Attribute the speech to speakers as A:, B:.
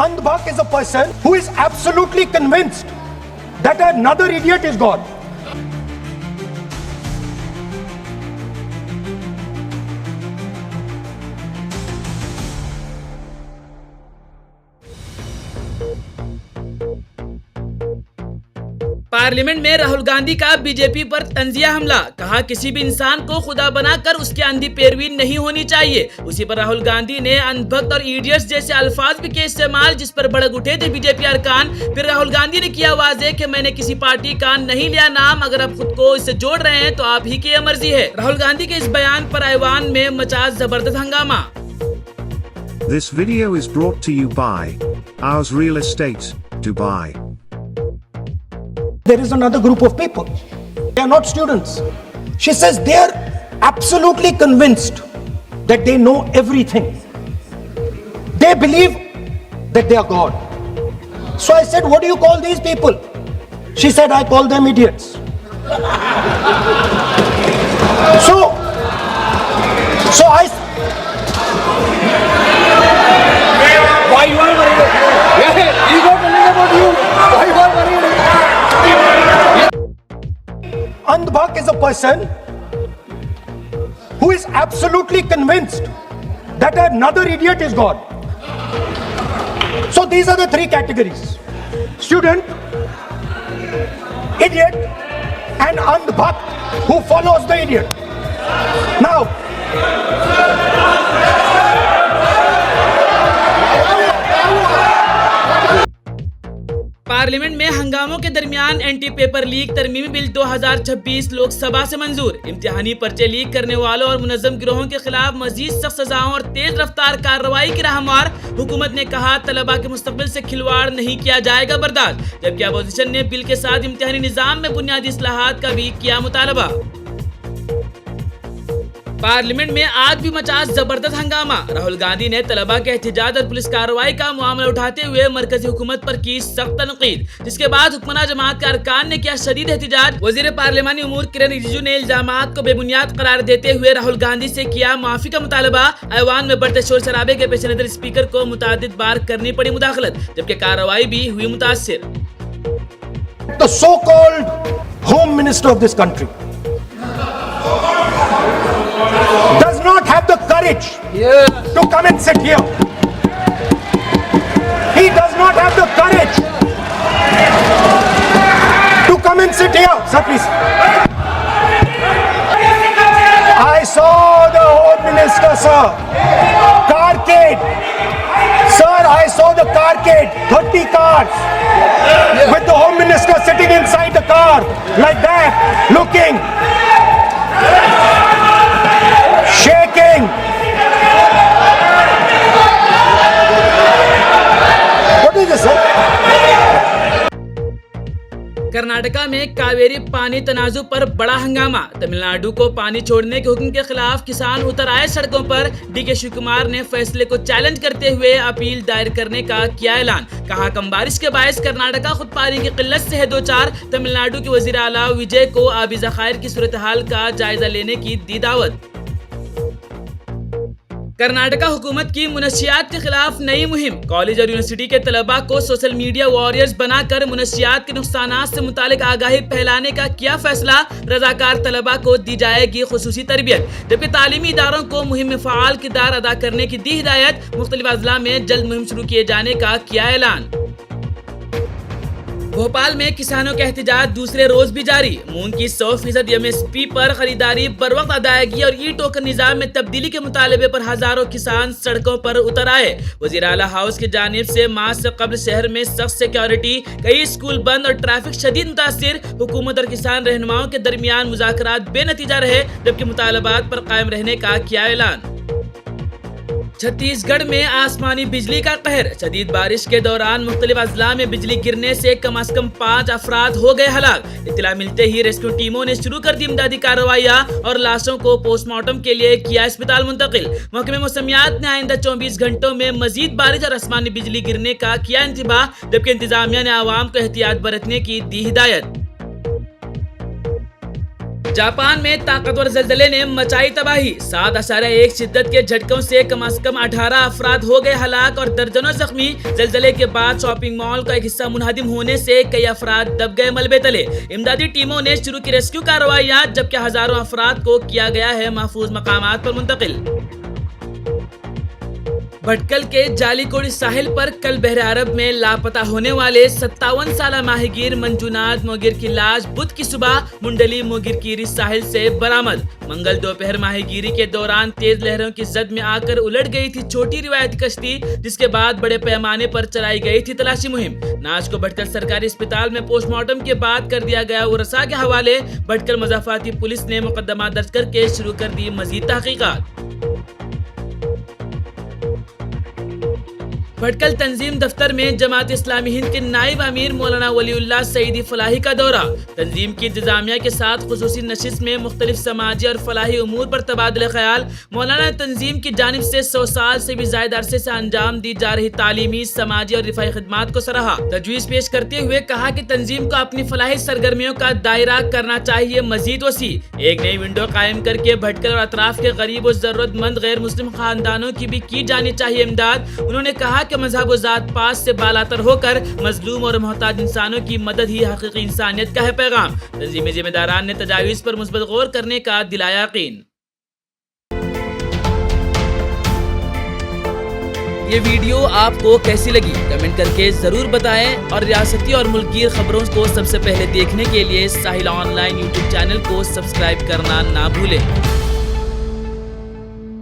A: Andhbhak is a person who is absolutely convinced that another idiot is God.
B: Parliament में राहुल गांधी का BJP पर तंजिया हमला, कहा किसी भी इंसान को खुदा बनाकर उसकी अंधी पैरवी नहीं होनी चाहिए। उसी पर राहुल गांधी ने अंधभक्त और इडियट्स जैसे अल्फाज भी के इस्तेमाल, जिस पर भड़क उठे थे बीजेपी अरकान। फिर राहुल गांधी ने किया वाज़ेह कि मैंने किसी पार्टी का नहीं लिया नाम, अगर आप खुद को इससे जोड़ रहे हैं तो आप ही की मर्जी है। राहुल गांधी के इस बयान पर ऐवान में मचा जबरदस्त हंगामा।
C: This video is brought to you by Ours Real Estate, Dubai.
A: There is another group of people. They are not students. She says they are absolutely convinced that they know everything. They believe that they are God. So I said, what do you call these people? She said, I call them idiots. So I... Why you are worried? He got telling about you. Why you are worried? Andhbhak is a person who is absolutely convinced that another idiot is God. So these are the three categories: student, idiot, and Andhbhak who follows the idiot. Now,
B: parliament में हंगामों के दरमियान anti paper leak तरमीमी bill 2026 Lok Sabha से मंजूर। इम्तिहानी पर्चे leak करने वालों और मुनज़्ज़म गिरोहों के खिलाफ मजीद सख्त सजाओं और तेज रफ्तार कार्रवाई की राहमार। हुकूमत ने कहा तलबा के मुस्तकबिल से खिलवाड़ नहीं किया जाएगा बर्दाश्त, जबकि अपोजिशन ने बिल के साथ इम्तिहानी निज़ाम में बुनियादी इस्लाहात का भी किया मुतालबा। पार्लियामेंट में आज भी मचा जबरदस्त हंगामा। राहुल गांधी ने तलबा के एहतजाज और पुलिस कार्रवाई का मामला उठाते हुए मरकजी हुकूमत पर की सख्त तनकीद, जिसके बाद हुक्मरान जमात के अरकान ने किया शदीद एहतजाज। वजीर पार्लियामानी उमूर किरण रिजिजू ने इल्जामात को बेबुनियाद करार देते हुए राहुल गांधी से किया माफी का मुतालबा। ऐवान में बढ़ते शोर शराबे के पेश नजर स्पीकर को मुतादिद बार करनी पड़ी मुदाखलत, जबकि कार्रवाई भी हुई मुतासिर।
A: the so-called Home Minister of this country does not have the courage to come and sit here. He does not have the courage to come and sit here. Sir, please. I saw the Home Minister, sir. Carcade. Sir, I saw the carcade. 30 cars. With the Home Minister sitting inside the car like that, looking, shaking. What is this, sir?
B: Karnataka में कावेरी पानी तनाजु पर बड़ा हंगामा। तमिलनाडु को पानी छोड़ने के हुक्म के खिलाफ किसान उतर आए सड़कों पर। डीके शिव कुमार ने फैसले को चैलेंज करते हुए अपील दायर करने का किया ऐलान। कहा कम बारिश के बायस कर्नाटका खुद पानी की किल्लत से है दो चार। तमिलनाडु के वजीर आला विजय को आबी ज़खायर की सूरत हाल का जायजा लेने की दी दावत। कर्नाटका हुकूमत की मुनशियात के खिलाफ नई मुहिम। कॉलेज और यूनिवर्सिटी के तलबा को सोशल मीडिया वॉरियर्स बनाकर मुनशियात के नुकसानात से मुतालिक आगाही फैलाने का किया फैसला। रजाकार तलबा को दी जाएगी खुसूसी तरबियत, जबकि तालीमी इदारों को मुहिम में फ़आल किरदार अदा करने की दी हिदायत। मुख्तलिफ अजला में जल्द मुहिम शुरू किए जाने का किया ऐलान। भोपाल में किसानों का एहतजाज दूसरे रोज भी जारी। मूंग की 100% MSP पर खरीदारी, बर वक्त अदायगी और ई टोकन निजाम में तब्दीली के मुतालबे पर हजारों किसान सड़कों पर उतर आए। वजीर आला हाउस की जानिब से माह से कबल शहर में सख्त सिक्योरिटी, कई स्कूल बंद और ट्रैफिक शदीद मुतासिर। हुकूमत और किसान रहनुमाओं के दरमियान मुज़ाकरात बेनतीजा रहे, जबकि मुतालबात पर कायम रहने का किया ऐलान। छत्तीसगढ़ में आसमानी बिजली का कहर। शदीद बारिश के दौरान मुख्तलिफ अजला में बिजली गिरने से कम अज कम 5 अफराद हो गए हलाक। इत्तला मिलते ही रेस्क्यू टीमों ने शुरू कर दी इमदादी कार्रवाइयां और लाशों को पोस्टमार्टम के लिए किया अस्पताल मुंतकिल। महकमे मौसमियात ने आइंदा 24 घंटों में मजीद बारिश और आसमानी बिजली गिरने का किया इंतबाह, जबकि इंतजामिया ने आवाम को एहतियात बरतने की दी हिदायत। जापान में ताकतवर जलजले ने मचाई तबाही। 7.1 शिद्दत के झटकों से कम 18 अफराद हो गए हलाक और दर्जनों जख्मी। जलजले के बाद शॉपिंग मॉल का एक हिस्सा मुनहदिम होने से कई अफराद दब गए मलबे तले। इमदादी टीमों ने शुरू की रेस्क्यू कार्रवाइयां, जबकि हजारों अफराद को किया गया है महफूज मकामात पर मुंतकिल। भटकल के जालीकोड़ी साहिल पर कल बहरे अरब में लापता होने वाले 57 साला माहीगीर मंजूनाथ मोगिर की लाश बुध की सुबह मुंडली मोगिरकीरी साहिल से बरामद। मंगल दोपहर माहीगीरी के दौरान तेज लहरों की जद में आकर उलट गई थी छोटी रिवायती कश्ती, जिसके बाद बड़े पैमाने पर चलाई गई थी तलाशी मुहिम। नाश को भटकल सरकारी अस्पताल में पोस्टमार्टम के बाद कर दिया गया उरसा के हवाले। भटकल मज़ाफ़ाती पुलिस ने मुकदमा दर्ज करके शुरू कर दी मजीद तहकीकात। भटकल तंजीम दफ्तर में जमात इस्लामी हिंद के नाइब अमीर मौलाना वलीउल्लाह सईदी फलाही का दौरा। तंजीम की इंतजामिया के साथ खुसूसी नशिस्त में मुख्तलिफ समाजी और फलाही उमूर पर तबादला ख्याल। मौलाना तंजीम की जानिब से 100 साल से भी ज्यादा अरसे से अंजाम दी जा रही तालीमी, समाजी और रिफाई खिदमात को सराहा। तजवीज़ पेश करते हुए कहा कि तंजीम को अपनी फलाही सरगर्मियों का दायरा करना चाहिए मजीद वसी। एक नई विंडो कायम करके भटकल और अतराफ के गरीब और जरूरतमंद गैर मुस्लिम खानदानों की भी की जानी चाहिए इमदाद। उन्होंने कहा कि मजहब व जात पात से बालातर होकर मजलूम और मोहताज इंसानों की मदद ही हकीकी इंसानियत का है पैगाम। तंजीमी जिम्मेदारान ने तजावीज़ पर मुस्बत गौर करने का दिलाया यकीन। ये वीडियो आपको कैसी लगी कमेंट करके जरूर बताएं और रियासती और मुल्की खबरों को सबसे पहले देखने के लिए साहिल ऑनलाइन यूट्यूब चैनल को सब्सक्राइब करना ना भूलें।